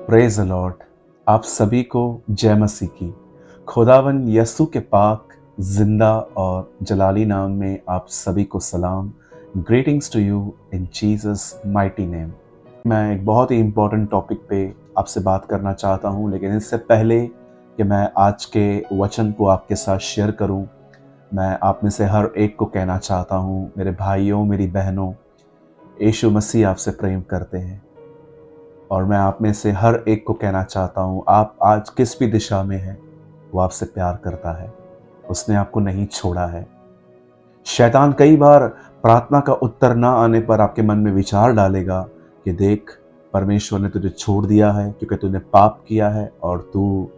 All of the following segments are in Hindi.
Praise the Lord. आप सभी को जय मसीह की। खुदावन यसु के पाक जिंदा और जलाली नाम में आप सभी को सलाम। Greetings to you in Jesus mighty name. मैं एक बहुत ही इम्पोर्टेंट टॉपिक पे आपसे बात करना चाहता हूँ, लेकिन इससे पहले कि मैं आज के वचन को आपके साथ शेयर करूँ, मैं आप में से हर एक को कहना चाहता हूँ, मेरे भाइयों मेरी बहनों, यीशु मसीह आपसे प्रेम करते हैं। और मैं आप में से हर एक को कहना चाहता हूँ, आप आज किस भी दिशा में हैं, वो आपसे प्यार करता है। उसने आपको नहीं छोड़ा है। शैतान कई बार प्रार्थना का उत्तर ना आने पर आपके मन में विचार डालेगा कि देख, परमेश्वर ने तुझे छोड़ दिया है क्योंकि तूने पाप किया है और तू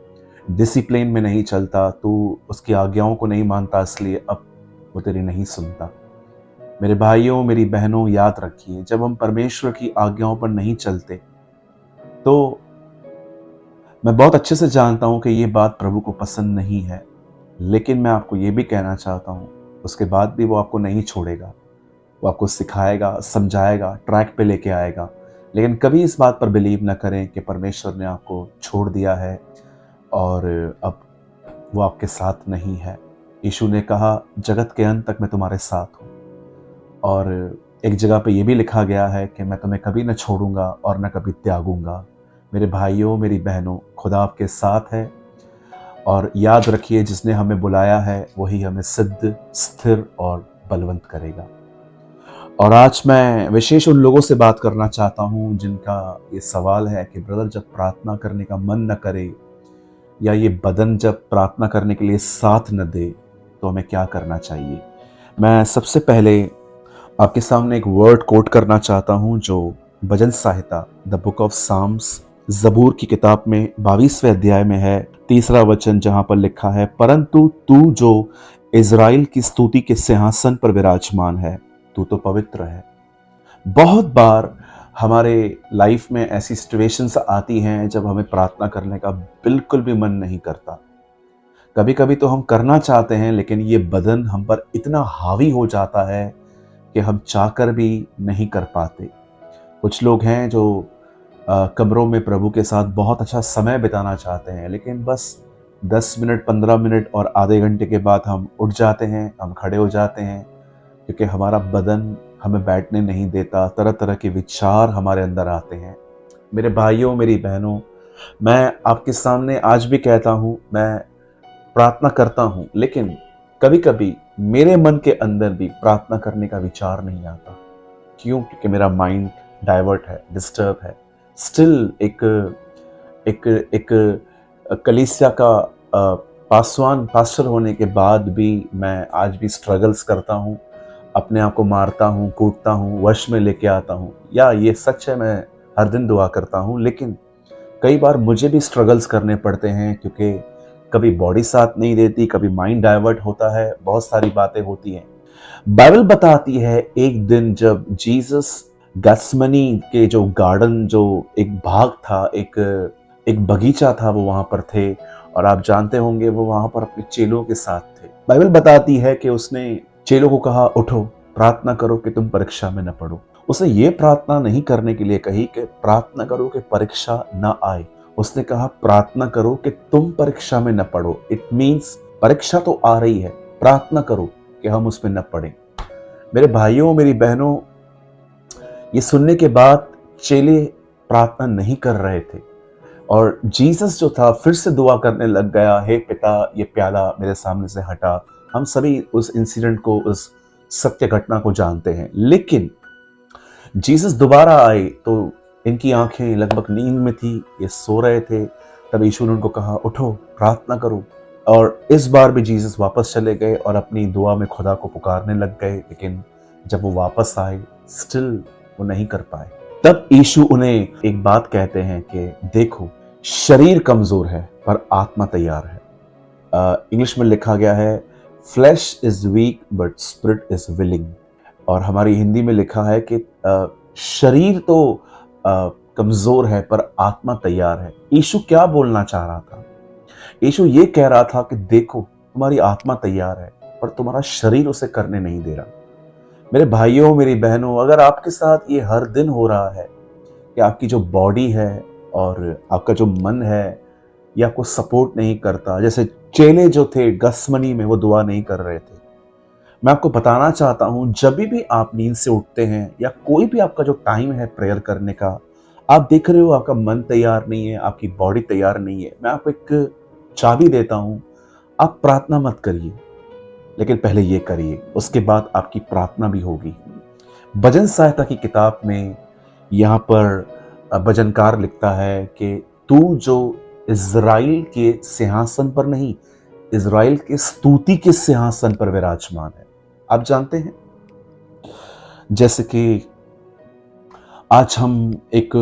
डिसिप्लिन में नहीं चलता, तू उसकी आज्ञाओं को नहीं मानता, इसलिए अब वो तेरी नहीं सुनता। मेरे भाइयों मेरी बहनों, याद रखिए, जब हम परमेश्वर की आज्ञाओं पर नहीं चलते तो मैं बहुत अच्छे से जानता हूं कि ये बात प्रभु को पसंद नहीं है, लेकिन मैं आपको ये भी कहना चाहता हूं, उसके बाद भी वो आपको नहीं छोड़ेगा। वो आपको सिखाएगा, समझाएगा, ट्रैक पे लेके आएगा। लेकिन कभी इस बात पर बिलीव ना करें कि परमेश्वर ने आपको छोड़ दिया है और अब वो आपके साथ नहीं है। यीशु ने कहा, जगत के अंत तक मैं तुम्हारे साथ हूँ। और एक जगह पे ये भी लिखा गया है कि मैं तुम्हें कभी न छोड़ूंगा और न कभी त्यागूंगा। मेरे भाइयों मेरी बहनों, खुदा आपके साथ है। और याद रखिए, जिसने हमें बुलाया है वही हमें सिद्ध, स्थिर और बलवंत करेगा। और आज मैं विशेष उन लोगों से बात करना चाहता हूं जिनका ये सवाल है कि ब्रदर, जब प्रार्थना करने का मन न करे या ये बदन जब प्रार्थना करने के लिए साथ न दे तो हमें क्या करना चाहिए। मैं सबसे पहले आपके सामने एक वर्ड कोट करना चाहता हूं जो भजन संहिता द बुक ऑफ साम्स, जबूर की किताब में 22वें अध्याय में है, 3रा वचन, जहां पर लिखा है, परंतु तू जो इज़राइल की स्तुति के सिंहासन पर विराजमान है, तू तो पवित्र है। बहुत बार हमारे लाइफ में ऐसी सिचुएशंस आती हैं जब हमें प्रार्थना करने का बिल्कुल भी मन नहीं करता। कभी कभी तो हम करना चाहते हैं, लेकिन ये बदन हम पर इतना हावी हो जाता है कि हम चाहकर भी नहीं कर पाते। कुछ लोग हैं जो कमरों में प्रभु के साथ बहुत अच्छा समय बिताना चाहते हैं, लेकिन बस 10 मिनट, 15 मिनट और आधे घंटे के बाद हम उठ जाते हैं, हम खड़े हो जाते हैं, क्योंकि हमारा बदन हमें बैठने नहीं देता। तरह तरह के विचार हमारे अंदर आते हैं। मेरे भाइयों मेरी बहनों, मैं आपके सामने आज भी कहता हूँ, मैं प्रार्थना करता हूँ, लेकिन कभी कभी मेरे मन के अंदर भी प्रार्थना करने का विचार नहीं आता। क्यों? क्योंकि मेरा माइंड डाइवर्ट है, डिस्टर्ब है। स्टिल एक एक एक कलीसिया का पास्टर होने के बाद भी मैं आज भी स्ट्रगल्स करता हूँ, अपने आप को मारता हूँ, कूटता हूँ, वश में लेके आता हूँ। या ये सच है, मैं हर दिन दुआ करता हूँ, लेकिन कई बार मुझे भी स्ट्रगल्स करने पड़ते हैं, क्योंकि कभी बॉडी साथ नहीं देती, कभी माइंड डाइवर्ट होता है, बहुत सारी बातें होती हैं। बाइबल बताती है, एक दिन जब जीसस गत्समनी के जो गार्डन, जो एक भाग था, एक बगीचा था, वो वहां पर थे। और आप जानते होंगे वो वहां पर अपने चेलों के साथ थे। बाइबल बताती है कि उसने चेलों को कहा, उठो, प्रार्थना करो कि तुम परीक्षा में न पड़ो। उसने ये प्रार्थना नहीं करने के लिए कही कि प्रार्थना करो कि परीक्षा न आए। उसने कहा, प्रार्थना करो कि तुम परीक्षा में न पड़ो। इट मीन्स परीक्षा तो आ रही है, प्रार्थना करो कि हम उसमें न पड़े। मेरे भाइयों मेरी बहनों, ये सुनने के बाद चेले प्रार्थना नहीं कर रहे थे और जीसस जो था फिर से दुआ करने लग गया, हे पिता, ये प्याला मेरे सामने से हटा। हम सभी उस इंसिडेंट को, उस सत्य घटना को जानते हैं। लेकिन जीसस दोबारा आए तो इनकी आंखें लगभग नींद में थी, ये सो रहे थे। तब यीशु ने उनको कहा, उठो, प्रार्थना करो। और इस बार भी जीसस वापस चले गए और अपनी दुआ में खुदा को पुकारने लग गए। लेकिन जब वो वापस आए, स्टिल वो नहीं कर पाए। तब यीशु उन्हें एक बात कहते हैं कि देखो, शरीर कमजोर है पर आत्मा तैयार है। इंग्लिश में लिखा गया है, flash is weak but spirit is willing. और हमारी हिंदी में लिखा है कि शरीर तो कमजोर है पर आत्मा तैयार है। यीशु क्या बोलना चाह रहा था? यीशु ये कह रहा था कि देखो, तुम्हारी आत्मा तैयार है पर तुम्हारा शरीर उसे करने नहीं दे रहा। मेरे भाइयों मेरी बहनों, अगर आपके साथ ये हर दिन हो रहा है कि आपकी जो बॉडी है और आपका जो मन है ये आपको सपोर्ट नहीं करता, जैसे चेले जो थे गसमनी में वो दुआ नहीं कर रहे थे। मैं आपको बताना चाहता हूं, जब भी आप नींद से उठते हैं या कोई भी आपका जो टाइम है प्रेयर करने का, आप देख रहे हो आपका मन तैयार नहीं है, आपकी बॉडी तैयार नहीं है, मैं आपको एक चाबी देता हूं। आप प्रार्थना मत करिए, लेकिन पहले ये करिए, उसके बाद आपकी प्रार्थना भी होगी। भजन सहायता की किताब में यहाँ पर भजनकार लिखता है कि तू जो इज़राइल के सिंहासन पर नहीं, इज़राइल के स्तुति के सिंहासन पर विराजमान है। आप जानते हैं, जैसे कि आज हम एक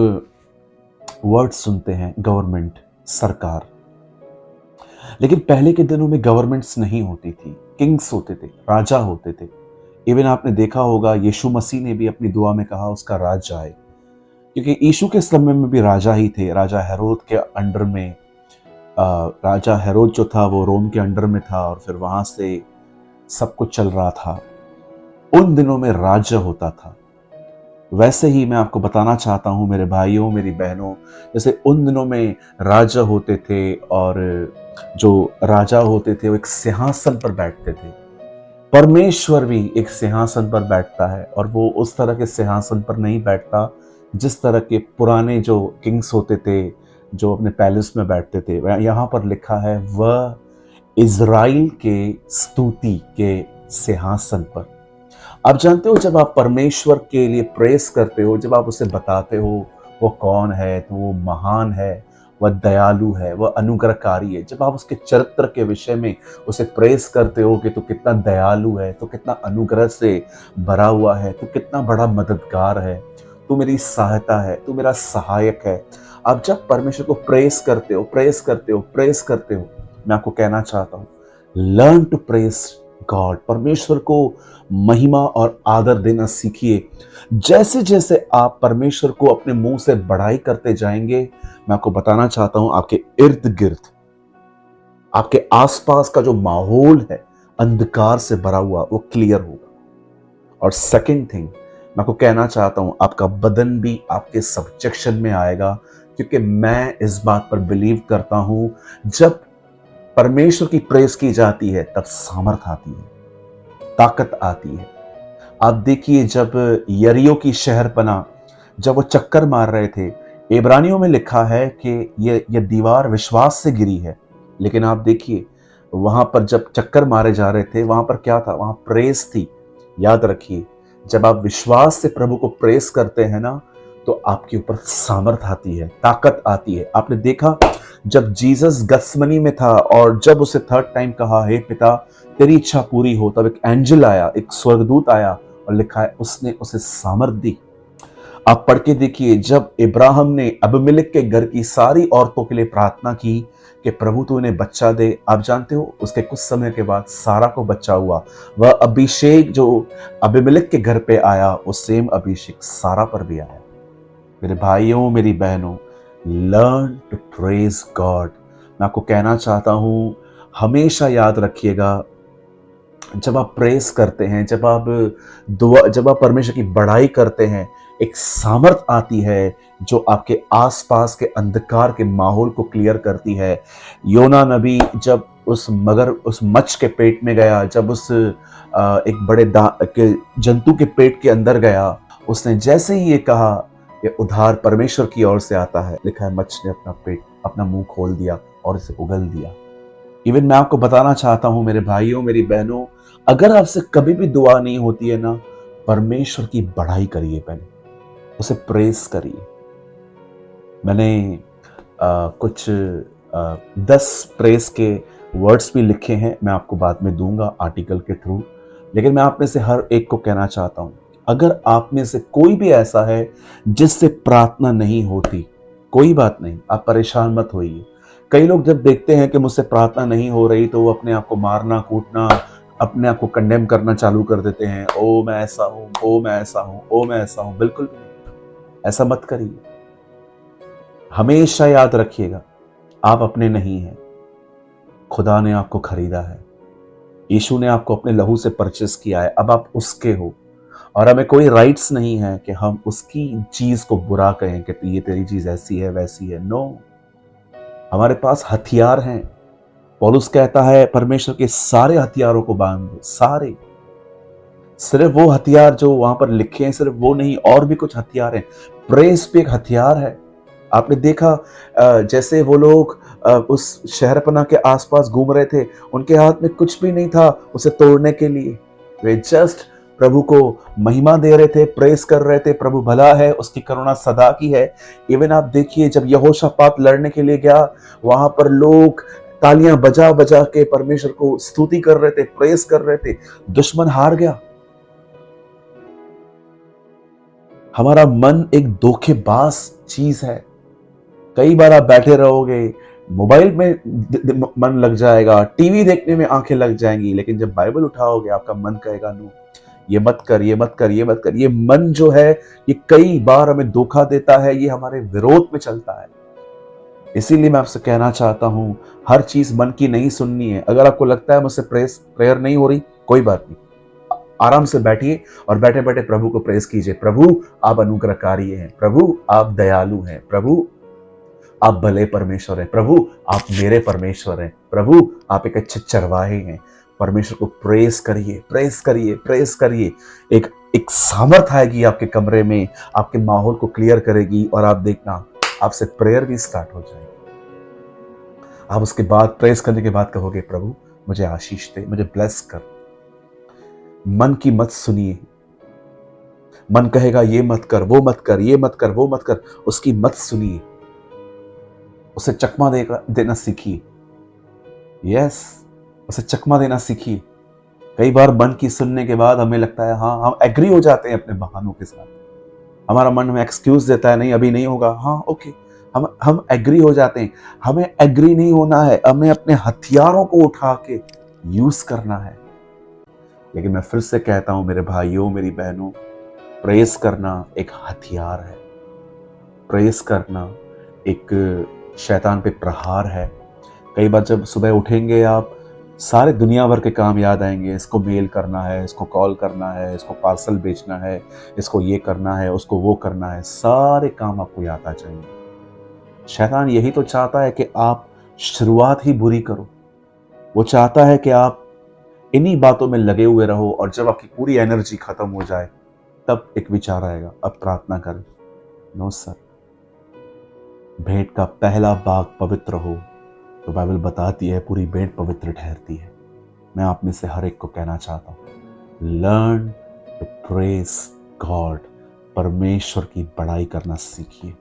वर्ड सुनते हैं गवर्नमेंट, सरकार, लेकिन पहले के दिनों में गवर्नमेंट्स नहीं होती थी, किंग्स होते थे, राजा होते थे। इवन आपने देखा होगा यीशु मसीह ने भी अपनी दुआ में कहा उसका राज आए, क्योंकि यीशु के समय में भी राजा ही थे। राजा हेरोद के अंडर में, राजा हेरोद जो था वो रोम के अंडर में था और फिर वहां से सब कुछ चल रहा था। उन दिनों में राज्य होता था। वैसे ही मैं आपको बताना चाहता हूं मेरे भाइयों मेरी बहनों, जैसे उन दिनों में राजा होते थे और जो राजा होते थे वो एक सिंहासन पर बैठते थे। परमेश्वर भी एक सिंहासन पर बैठता है, और वो उस तरह के सिंहासन पर नहीं बैठता जिस तरह के पुराने जो किंग्स होते थे जो अपने पैलेस में बैठते थे। यहाँ पर लिखा है वह इज़राइल के स्तुति के सिंहासन पर। आप जानते हो, जब आप परमेश्वर के लिए प्रेस करते हो, जब आप उसे बताते हो वो कौन है, तो वो महान है, वह दयालु है, वह अनुग्रहकारी है। जब आप उसके चरित्र के विषय में उसे प्रेस करते हो कि तू कितना दयालु है, तू कितना अनुग्रह से भरा हुआ है, तू कितना बड़ा मददगार है, तू मेरी सहायता है, तू मेरा सहायक है। आप जब परमेश्वर को प्रेस करते हो, प्रेस करते हो, प्रेस करते हो, मैं आपको कहना चाहता हूं, लर्न टू प्रेस गॉड। परमेश्वर को महिमा और आदर देना सीखिए। जैसे जैसे आप परमेश्वर को अपने मुंह से बढ़ाई करते जाएंगे, मैं आपको बताना चाहता हूं, आपके इर्द गिर्द, आपके आसपास का जो माहौल है अंधकार से भरा हुआ, वो क्लियर होगा। और सेकंड थिंग मैं आपको कहना चाहता हूं, आपका बदन भी आपके सब्जेक्शन में आएगा, क्योंकि मैं इस बात पर बिलीव करता हूं, जब परमेश्वर की प्रेस की जाती है तब सामर्थ आती है, ताकत आती है। आप देखिए, जब यरीहो की शहरपनाह, जब वो चक्कर मार रहे थे, इब्रानियों में लिखा है कि ये दीवार विश्वास से गिरी है, लेकिन आप देखिए वहां पर जब चक्कर मारे जा रहे थे, वहां पर क्या था? वहां प्रेस थी। याद रखिए, जब आप विश्वास से प्रभु को प्रेस करते हैं ना, तो आपके ऊपर सामर्थ आती है, ताकत आती है। आपने देखा, जब जीसस गत्समनी में था और जब उसे थर्ड टाइम कहा, हे पिता तेरी इच्छा पूरी हो, तब एक एंजल आया, एक स्वर्गदूत आया, और लिखा है उसने उसे सामर्थ दी। आप पढ़ के देखिए, जब इब्राहिम ने अबीमेलेक के घर की सारी औरतों के लिए प्रार्थना की कि प्रभु तू इन्हें बच्चा दे, आप जानते हो उसके कुछ समय के बाद सारा को बच्चा हुआ। वह अभिषेक जो अबीमेलेक के घर पे आया, वो सेम अभिषेक सारा पर भी आया। मेरे भाइयों मेरी बहनों, लर्न टू प्रेज गॉड। मैं आपको कहना चाहता हूं, हमेशा याद रखिएगा, जब आप प्रेस करते हैं, जब आप परमेश्वर की बड़ाई करते हैं, एक सामर्थ आती है जो आपके आसपास के अंधकार के माहौल को क्लियर करती है। योना नबी जब उस मच्छ के पेट में गया, जब उस एक बड़े जंतु के पेट के अंदर गया, उसने जैसे ही ये कहा कि उद्धार परमेश्वर की ओर से आता है, लिखा है मच्छ ने अपना मुंह खोल दिया और इसे उगल दिया। इवन मैं आपको बताना चाहता हूं मेरे भाइयों मेरी बहनों, अगर आपसे कभी भी दुआ नहीं होती है ना, परमेश्वर की बढ़ाई करिए, पहले उसे प्रेस करिए। मैंने कुछ 10 प्रेस के वर्ड्स भी लिखे हैं, मैं आपको बाद में दूंगा आर्टिकल के थ्रू, लेकिन मैं आप में से हर एक को कहना चाहता हूं, अगर आप में से कोई भी ऐसा है जिससे प्रार्थना नहीं होती, कोई बात नहीं, आप परेशान मत होइए। कई लोग जब देखते हैं कि मुझसे प्रार्थना नहीं हो रही, तो वो अपने आप को मारना कूटना, अपने आप को कंडेम करना चालू कर देते हैं। ओ मैं ऐसा हूं, ओ मैं ऐसा हूं, ओ मैं ऐसा हूं। बिल्कुल भी नहीं, ऐसा मत करिए। हमेशा याद रखिएगा, आप अपने नहीं हैं, खुदा ने आपको खरीदा है, यीशु ने आपको अपने लहू से परचेस किया है, अब आप उसके हो। और हमें कोई राइट्स नहीं है कि हम उसकी चीज को बुरा कहें कि ये तेरी चीज ऐसी है वैसी है। नो, हमारे पास हथियार हैं। पौलुस कहता है परमेश्वर के सारे हथियारों को बांध दो, सारे। सिर्फ वो हथियार जो वहां पर लिखे हैं सिर्फ वो नहीं, और भी कुछ हथियार हैं। प्रेस भी एक हथियार है। आपने देखा जैसे वो लोग उस शहरपनाह के आसपास घूम रहे थे, उनके हाथ में कुछ भी नहीं था उसे तोड़ने के लिए। वे जस्ट प्रभु को महिमा दे रहे थे, प्रेस कर रहे थे, प्रभु भला है, उसकी करुणा सदा की है। इवन आप देखिए जब यहोशापात लड़ने के लिए गया, वहां पर लोग तालियां बजा बजा के परमेश्वर को स्तुति कर रहे थे, प्रेस कर रहे थे। दुश्मन हार गया। हमारा मन एक धोखेबाज चीज है। कई बार आप बैठे रहोगे, मोबाइल में मन लग जाएगा, टीवी देखने में आंखें लग जाएंगी, लेकिन जब बाइबल उठाओगे आपका मन कहेगा नो, ये मत कर, ये मत कर, ये मत कर। ये मन जो है ये कई बार हमें धोखा देता है, ये हमारे विरोध में चलता है। इसीलिए मैं आपसे कहना चाहता हूं, हर चीज मन की नहीं सुननी है। अगर आपको लगता है मुझसे प्रेयर नहीं हो रही, कोई बात नहीं, आराम से बैठिए और बैठे बैठे प्रभु को प्रेस कीजिए। प्रभु आप अनुग्रहकारी हैं, प्रभु आप दयालु हैं, प्रभु आप भले परमेश्वर हैं, प्रभु आप मेरे परमेश्वर हैं, प्रभु आप एक अच्छे चरवाहे हैं। परमेश्वर को प्रेस करिए, प्रेस करिए, प्रेस करिए। एक एक सामर्थ आएगी आपके कमरे में, आपके माहौल को क्लियर करेगी, और आप देखना आपसे प्रेयर भी स्टार्ट हो जाएगी। आप उसके बाद प्रेस करने के बाद कहोगे प्रभु मुझे आशीष दे, मुझे ब्लेस कर। मन की मत सुनिए। मन कहेगा ये मत कर, वो मत कर, ये मत कर, वो मत कर, उसकी मत सुनिए। उसे चकमा देना सीखिए। यस, उसे चकमा देना सीखिए। कई बार मन की सुनने के बाद हमें लगता है हाँ, हम एग्री हो जाते हैं अपने बहानों के साथ। हमारा मन में एक्सक्यूज देता है, नहीं अभी नहीं होगा, हाँ ओके, हम एग्री हो जाते हैं। हमें एग्री नहीं होना है, हमें अपने हथियारों को उठा के यूज करना है। लेकिन मैं फिर से कहता हूं मेरे भाइयों, मेरी बहनों, प्रेस करना एक हथियार है। प्रेस करना एक शैतान पे प्रहार है। कई बार जब सुबह उठेंगे आप, सारे दुनिया भर के काम याद आएंगे। इसको मेल करना है, इसको कॉल करना है, इसको पार्सल बेचना है, इसको ये करना है, उसको वो करना है, सारे काम आपको याद आ जाएंगे। शैतान यही तो चाहता है कि आप शुरुआत ही बुरी करो। वो चाहता है कि आप इन्हीं बातों में लगे हुए रहो, और जब आपकी पूरी एनर्जी खत्म हो जाए तब एक विचार आएगा अब प्रार्थना करें। नो सर, भेंट का पहला भाग पवित्र हो तो बाइबल बताती है पूरी भेंट पवित्र ठहरती है। मैं आप में से हर एक को कहना चाहता हूं, लर्न टू प्रेज गॉड। परमेश्वर की बड़ाई करना सीखिए।